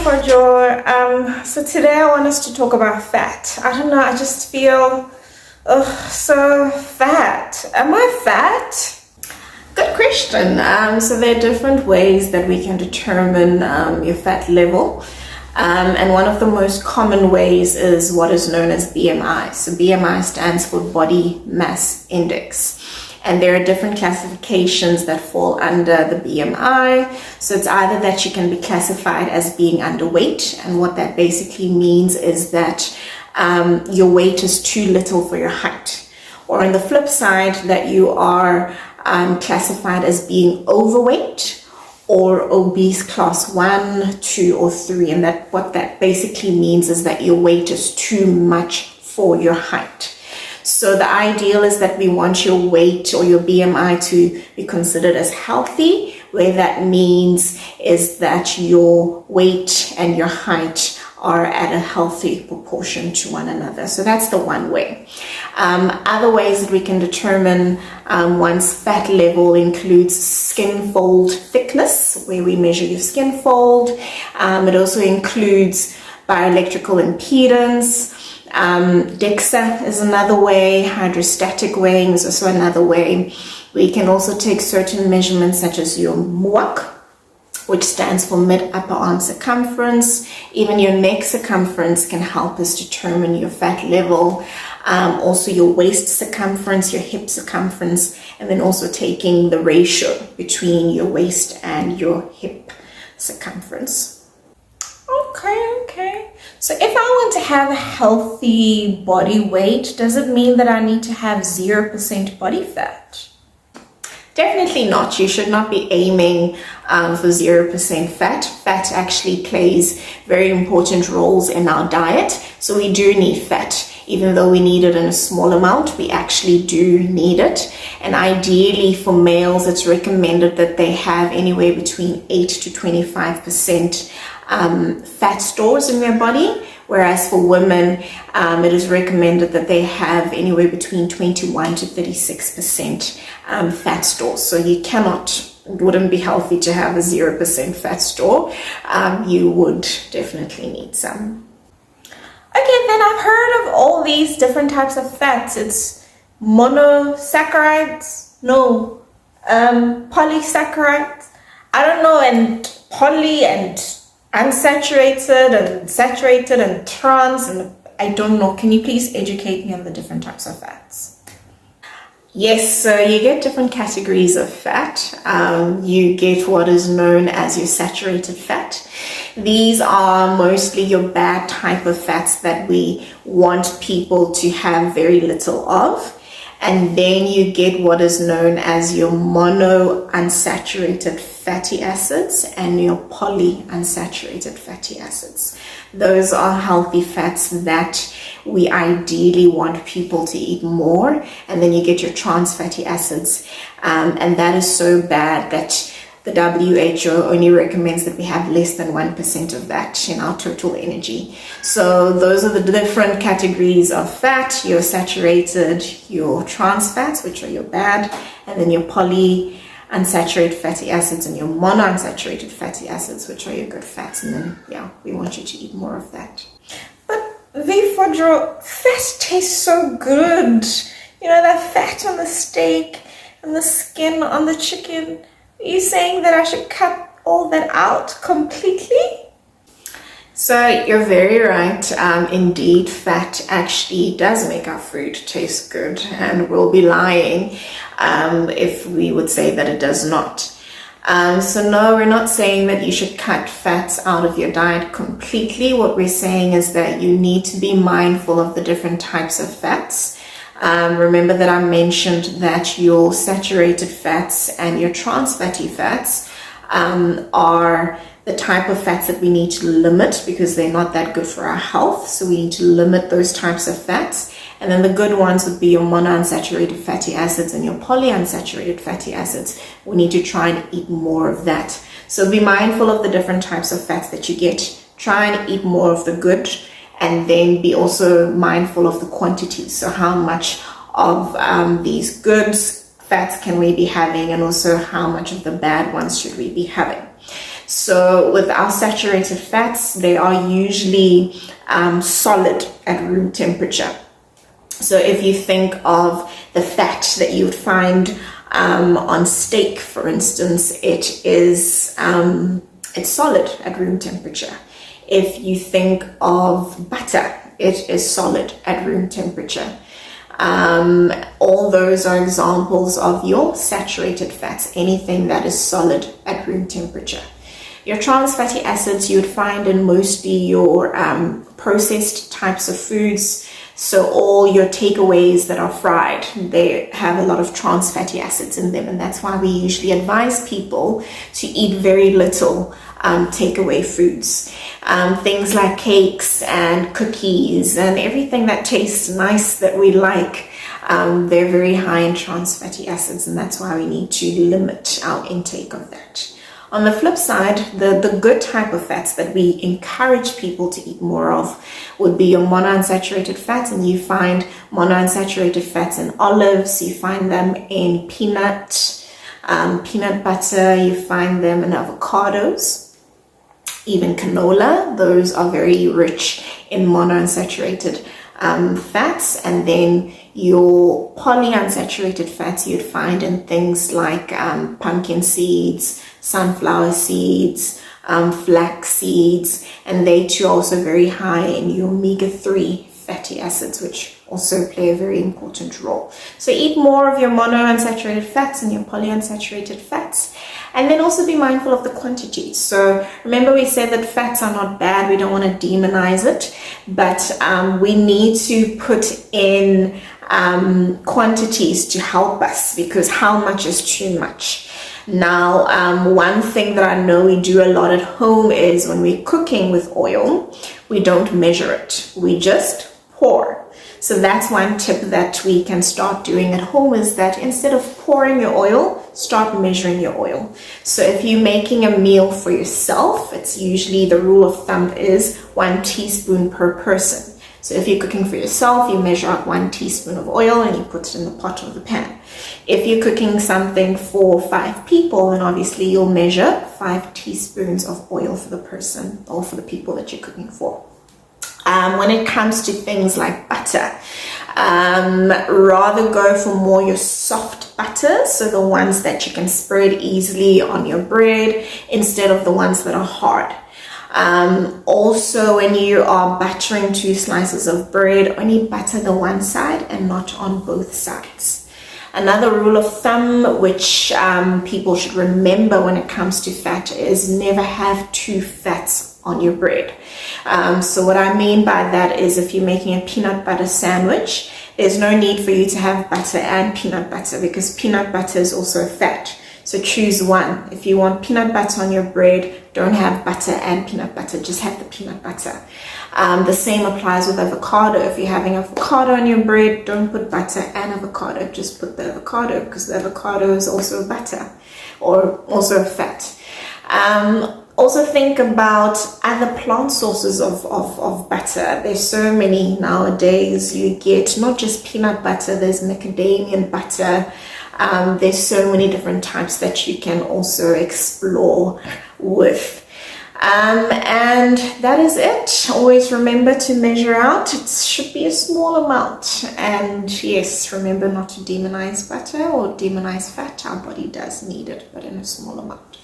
for Joy. So today I want us to talk about fat. I don't know, I just feel so fat. Am I fat? Good question. So there are different ways that we can determine your fat level. And one of the most common ways is what is known as BMI. So BMI stands for Body Mass Index. And there are different classifications that fall under the BMI. So it's either that you can be classified as being underweight, and what that basically means is that your weight is too little for your height. Or on the flip side, that you are classified as being overweight or obese class 1, 2, or 3. And that what that basically means is that your weight is too much for your height. So the ideal is that we want your weight or your BMI to be considered as healthy, where that means is that your weight and your height are at a healthy proportion to one another. So that's the one way. Other ways that we can determine one's fat level includes skin fold thickness, where we measure your skin fold. It also includes bioelectrical impedance. DEXA is another way. Hydrostatic weighing is also another way. We can also take certain measurements such as your MUAC, which stands for mid-upper arm circumference. Even your neck circumference can help us determine your fat level. Also your waist circumference, your hip circumference, and then also taking the ratio between your waist and your hip circumference. Okay. So if I want to have a healthy body weight, does it mean that I need to have 0% body fat? Definitely not. You should not be aiming for 0% fat. Fat actually plays very important roles in our diet. So we do need fat. Even though we need it in a small amount, we actually do need it. And ideally for males, it's recommended that they have anywhere between 8 to 25% fat stores in their body, whereas for women it is recommended that they have anywhere between 21 to 36% fat stores. So you it wouldn't be healthy to have a 0% fat store. You would definitely need some. Okay, then I've heard of all these different types of fats. It's monosaccharides, polysaccharides, I don't know, and poly and unsaturated and saturated and trans, and I don't know. Can you please educate me on the different types of fats? Yes, so you get different categories of fat. You get what is known as your saturated fat. These are mostly your bad type of fats that we want people to have very little of. And then you get what is known as your monounsaturated fatty acids and your polyunsaturated fatty acids. Those are healthy fats that we ideally want people to eat more. And then you get your trans fatty acids. And that is so bad that the WHO only recommends that we have less than 1% of that in our total energy. So those are the different categories of fat: your saturated, your trans fats, which are your bad, and then your polyunsaturated fatty acids and your monounsaturated fatty acids, which are your good fats. And then, we want you to eat more of that. But Vifodro, fat tastes so good. You know, that fat on the steak and the skin on the chicken. Are you saying that I should cut all that out completely? So you're very right. Indeed, fat actually does make our food taste good, and we'll be lying if we would say that it does not. So no, we're not saying that you should cut fats out of your diet completely. What we're saying is that you need to be mindful of the different types of fats. Remember that I mentioned that your saturated fats and your trans fatty fats are the type of fats that we need to limit because they're not that good for our health. So we need to limit those types of fats. And then the good ones would be your monounsaturated fatty acids and your polyunsaturated fatty acids. We need to try and eat more of that. So be mindful of the different types of fats that you get. Try and eat more of the good. And then be also mindful of the quantity. So how much of these good fats can we be having, and also how much of the bad ones should we be having. So with our saturated fats, they are usually solid at room temperature. So if you think of the fat that you would find on steak, for instance, it's solid at room temperature. If you think of butter, it is solid at room temperature. All those are examples of your saturated fats, anything that is solid at room temperature. Your trans fatty acids you would find in mostly your processed types of foods. So all your takeaways that are fried, they have a lot of trans fatty acids in them, and that's why we usually advise people to eat very little takeaway foods. Things like cakes and cookies and everything that tastes nice that we like, they're very high in trans fatty acids, and that's why we need to limit our intake of that. On the flip side, the good type of fats that we encourage people to eat more of would be your monounsaturated fats, and you find monounsaturated fats in olives, you find them in peanut butter, you find them in avocados, even canola. Those are very rich in monounsaturated fats. And then your polyunsaturated fats you'd find in things like pumpkin seeds, sunflower seeds, flax seeds, and they too are also very high in your omega-3 fatty acids, which also play a very important role. So eat more of your monounsaturated fats and your polyunsaturated fats, and then also be mindful of the quantities. So remember, we said that fats are not bad, we don't want to demonize it, but we need to put in quantities to help us, because how much is too much? Now, one thing that I know we do a lot at home is when we're cooking with oil, we don't measure it, we just pour. So that's one tip that we can start doing at home, is that instead of pouring your oil, start measuring your oil. So if you're making a meal for yourself, it's usually, the rule of thumb is 1 teaspoon per person. So if you're cooking for yourself, you measure out 1 teaspoon of oil and you put it in the pot or the pan. If you're cooking something for 5 people, then obviously you'll measure 5 teaspoons of oil for the person or for the people that you're cooking for. When it comes to things like butter, rather go for more your soft butters, so the ones that you can spread easily on your bread instead of the ones that are hard. Also, when you are buttering 2 slices of bread, only butter the one side and not on both sides. Another rule of thumb which people should remember when it comes to fat is never have 2 fats on your bread. So what I mean by that is, if you're making a peanut butter sandwich, there's no need for you to have butter and peanut butter, because peanut butter is also a fat. So choose one. If you want peanut butter on your bread, don't have butter and peanut butter, just have the peanut butter. The same applies with avocado. If you're having avocado on your bread, don't put butter and avocado, just put the avocado, because the avocado is also butter or also a fat. Also think about other plant sources of butter. There's so many nowadays. You get not just peanut butter, there's macadamia butter. There's so many different types that you can also explore with. And that is it. Always remember to measure out. It should be a small amount. And yes, remember not to demonize butter or demonize fat. Our body does need it, but in a small amount.